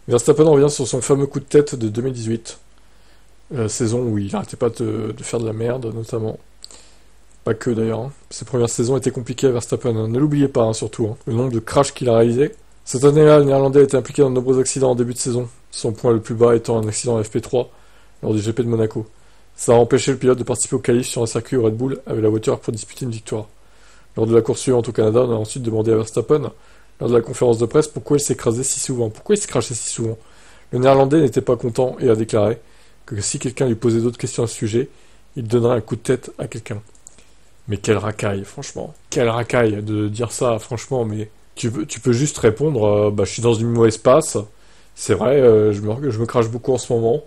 Verstappen revient sur son fameux coup de tête de 2018. Saison où il n'arrêtait pas de faire de la merde, notamment. Pas que d'ailleurs, hein. Ses premières saisons étaient compliquées à Verstappen, hein. Ne l'oubliez pas, hein, surtout, hein. Le nombre de crashs qu'il a réalisé. Cette année-là, le Néerlandais a été impliqué dans de nombreux accidents en début de saison, son point le plus bas étant un accident en FP3 lors du GP de Monaco. Ça a empêché le pilote de participer au qualif sur un circuit où Red Bull avait la voiture pour disputer une victoire. Lors de la course suivante au Canada, on a ensuite demandé à Verstappen, lors de la conférence de presse, pourquoi il s'écrasait si souvent, pourquoi il se crachait si souvent. Le Néerlandais n'était pas content et a déclaré que si quelqu'un lui posait d'autres questions à ce sujet, il donnerait un coup de tête à quelqu'un. Mais quelle racaille, franchement. Quelle racaille de dire ça, franchement, mais tu peux juste répondre, bah, je suis dans une mauvaise passe, c'est vrai, je me crache beaucoup en ce moment,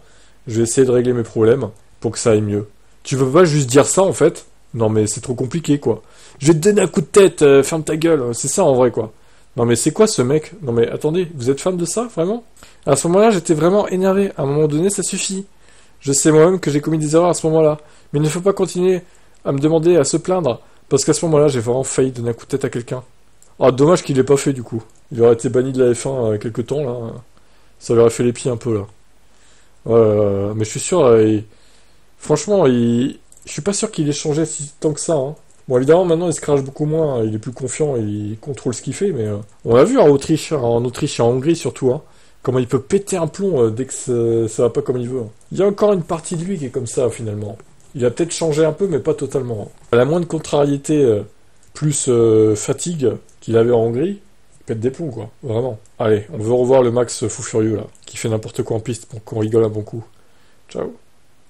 je vais essayer de régler mes problèmes pour que ça aille mieux. Tu veux pas juste dire ça, en fait? Non, mais c'est trop compliqué, quoi. Je vais te donner un coup de tête, ferme ta gueule, c'est ça en vrai, quoi. Non, mais c'est quoi ce mec? Non, mais attendez, vous êtes fan de ça, vraiment? À ce moment-là, j'étais vraiment énervé. À un moment donné, ça suffit. Je sais moi-même que j'ai commis des erreurs à ce moment-là. Mais il ne faut pas continuer à me demander, à se plaindre. Parce qu'à ce moment-là, j'ai vraiment failli donner un coup de tête à quelqu'un. Ah, dommage qu'il l'ait pas fait, du coup. Il aurait été banni de la F1 quelques temps, là. Ça lui aurait fait les pieds un peu, là. Mais je suis sûr, franchement, je suis pas sûr qu'il ait changé si tant que ça, hein. Bon, évidemment, maintenant, il se crache beaucoup moins, hein. Il est plus confiant, il contrôle ce qu'il fait, mais on l'a vu en Autriche et en Hongrie surtout, hein, comment il peut péter un plomb dès que ça va pas comme il veut, hein. Il y a encore une partie de lui qui est comme ça, finalement. Il a peut-être changé un peu, mais pas totalement, hein. À la moindre contrariété, plus fatigue qu'il avait en Hongrie, il pète des plombs, quoi, vraiment. Allez, on veut revoir le Max fou furieux, là, qui fait n'importe quoi en piste pour qu'on rigole un bon coup. Ciao.